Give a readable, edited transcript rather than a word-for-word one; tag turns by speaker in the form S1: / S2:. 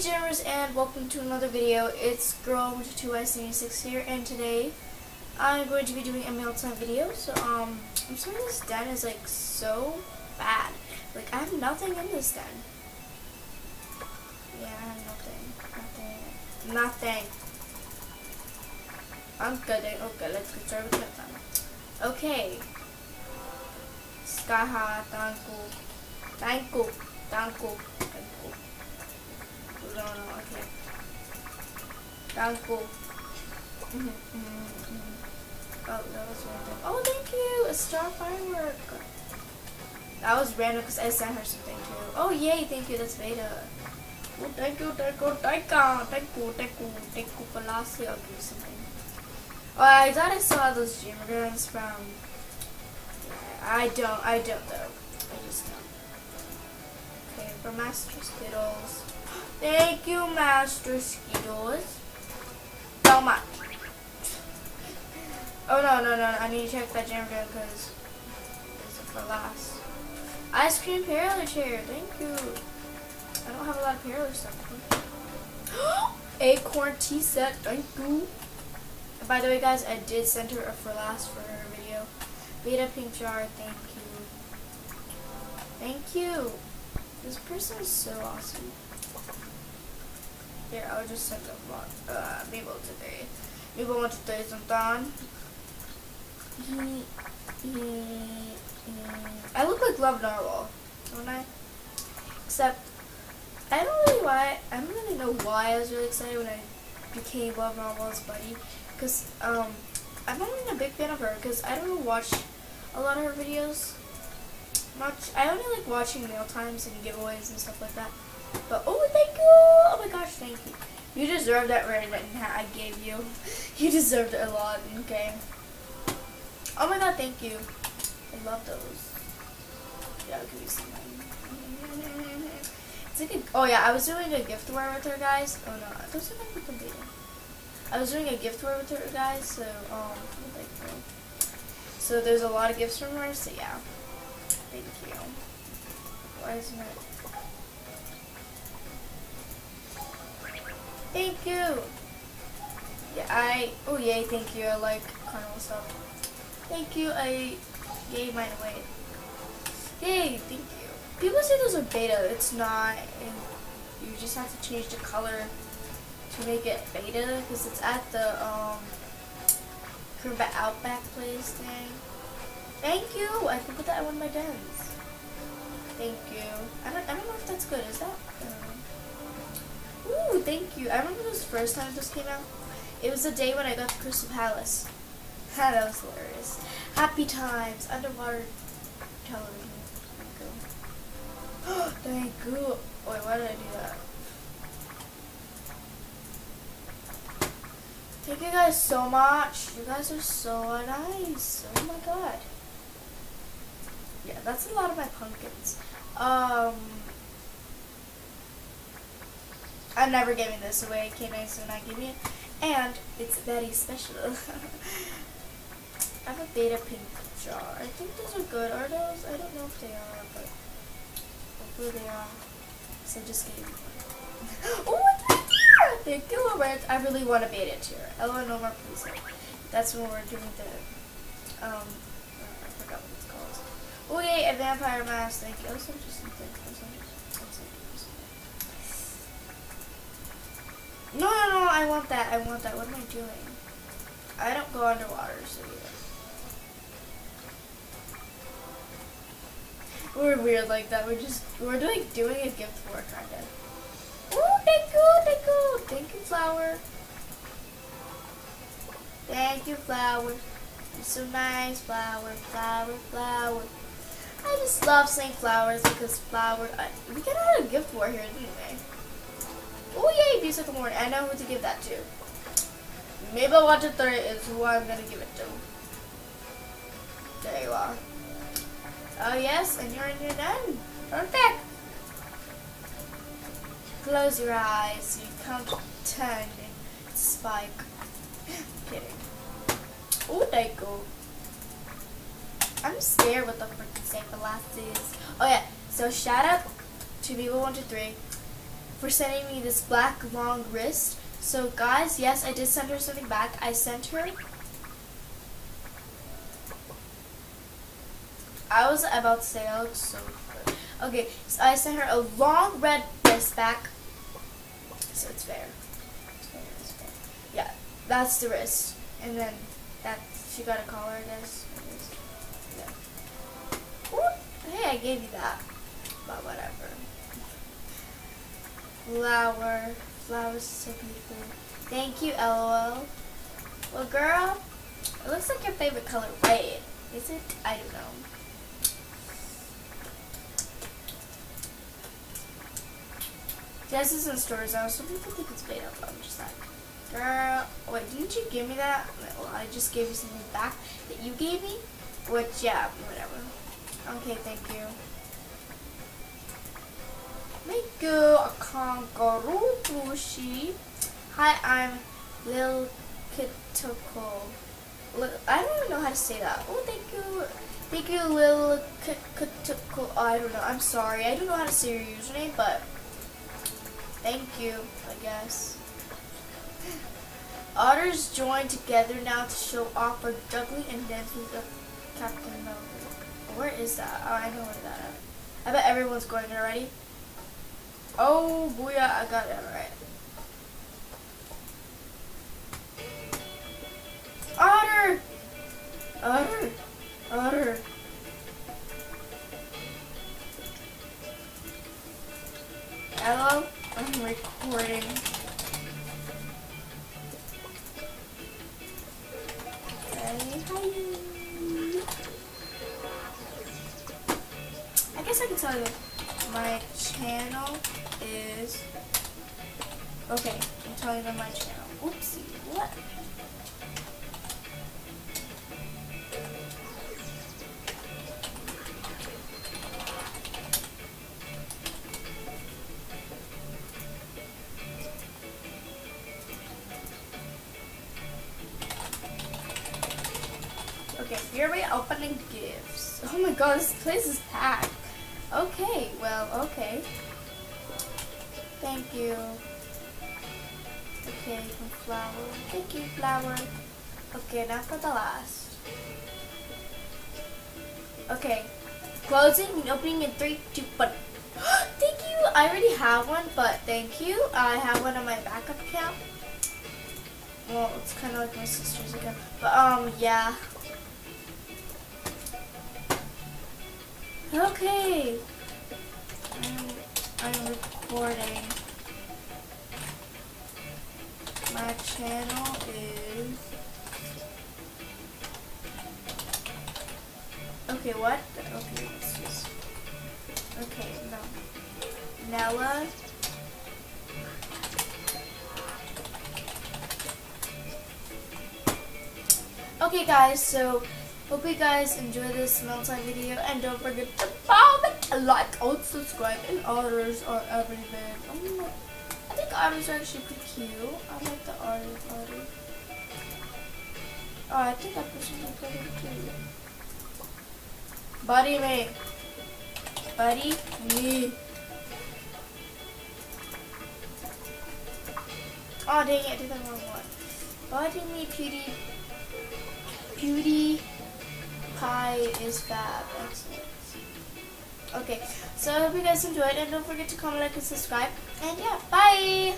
S1: Jammers, and welcome to another video. It's Girl2I76 here, and today I'm going to be doing a Mailtime video. So I'm sorry this den is like so bad. Like I have nothing in this den. Yeah, I have nothing. I'm good. Okay, let's get started with Mailtime. Okay. Skaha, Tanku. No, okay. Tanku. Oh, that was random. Oh, thank you! A star firework! That was random because I sent her something too. Oh, yay, thank you, that's Veda. Oh, thank you, Palasi. I'll give you something. Oh, I thought I saw those gym guns from... I don't though. I just don't. Okay, for Master Skittles. Thank you, Master Skittles. So much. Oh, no. I need to check that jam gun because it's for last. Ice cream parlor chair. Thank you. I don't have a lot of parlor stuff. Acorn tea set. Thank you. By the way, guys, I did send her a for last for her video. Beta pink jar. Thank you. Thank you. This person is so awesome. Here, I'll just send them Mabel today. Mabel wants to say something. I look like Love Narwhal, don't I? Except, I don't really know why I was really excited when I became Love Narwhal's buddy. Because, I'm not even a big fan of her, because I don't watch a lot of her videos much. I only like watching meal times and giveaways and stuff like that. But oh, thank you! Oh my gosh, thank you. You deserve that rating I gave you. You deserved it a lot. Okay. Oh my god, thank you. I love those. Yeah, I'll give you some money. It's like oh yeah, I was doing a gift war with her, guys. Oh no, those are gonna be completed. I was doing a gift war with her, guys. So thank you. So there's a lot of gifts from her. So yeah, thank you. Why isn't it? Thank you. Yeah, oh yay, thank you. I like carnival stuff. Thank you. I gave mine away. Yay, thank you. People say those are beta. It's not. And you just have to change the color to make it beta because it's at the Kermit Outback place thing. Thank you. I can put that in one of my dens. Thank you. I don't know if that's good. Is that? Ooh, thank you. I remember those first times this came out. It was the day when I got the Crystal Palace. That was hilarious. Happy times. Underwater television. Thank you. Wait, why did I do that? Thank you guys so much. You guys are so nice. Oh my god. Yeah, that's a lot of my pumpkins. I'm never giving this away. K-Nice will not give me it. And it's very special. I have a beta pink jar. I think those are good. Are those? I don't know if they are, but hopefully they are. So I just gave you one. Oh, it's right there! Thank you, Robert. I really want a beta tier. LOL, no more, please. That's when we're doing the, I forgot what it's called. Oh, yay, a vampire mask. Thank you. I'll send you something. No, I want that. What am I doing? I don't go underwater, so yeah. We're weird like that. We're like doing a gift war kind of. Oh, thank you. Thank you, flower. Thank you, flower. You're so nice, flower. I just love saying flowers because we got out of a gift war here, didn't we? Oh yay, Beast of the Morning. I know who to give that to. Mabel 1 to 3 is who I'm gonna give it to. There you are. Oh yes, and you're in your den. Perfect. Close your eyes. You count 10 and spike. Kidding. Oh, thank you. I'm scared what the freaking say for last is. Oh yeah, so shout out to Mabel 1 to 3. for sending me this black long wrist. So guys, yes, I did send her something back. I sent her. I was about to say that looks so good. Okay, so I sent her a long red wrist back. So it's fair. It's fair. Yeah, that's the wrist. And then that she got a collar, I guess. Yeah. Ooh, hey, I gave you that. But whatever. Flowers so beautiful. Thank you, LOL. Well, girl, it looks like your favorite color, red. Is it? I don't know. This is in stores now, so people think it's made up. I'm just like, girl, wait, didn't you give me that? Well, I just gave you something back that you gave me? Which, yeah, whatever. Okay, thank you. Make a kangaroo plushie. Hi, I'm Lil Kitoko. I don't even know how to say that. Oh, thank you. Thank you, Lil Kitoko. Oh, I don't know. I'm sorry. I don't know how to say your username, but thank you, I guess. Otters join together now to show off our juggling and dancing of Captain Melvin. Where is that? Oh, I know where that is. I bet everyone's going there already. Oh, booyah, I got it alright. Otter! Otter! Otter! Hello? I'm recording. Hey, hi. I guess I can tell you my channel is... Okay, I'm telling them my channel. Oopsie, what? Okay, here we are opening gifts. Oh my god, this place is packed. Okay, well, okay. Thank you. Okay, flower. Thank you, flower. Okay, now for the last. Okay, closing and opening in 3, 2, 1. Thank you. I already have one, but thank you. I have one on my backup account. Well, it's kind of like my sister's account, but yeah. Okay. I'm recording. My channel is... Okay, what? Okay, let's just... Okay, no. Nella. Okay, guys, so hope you guys enjoy this Mailtime video, and don't forget to comment, like, and subscribe, and otters are everywhere. I think otters are actually pretty cute. I like the otter. Oh, I think that person's like pretty cute. Buddy me. Buddy me. Oh dang it, I did the wrong one. Buddy me, Beauty Pie is fab. Excellent. Okay, so I hope you guys enjoyed, and don't forget to comment, like, and subscribe. And yeah, bye!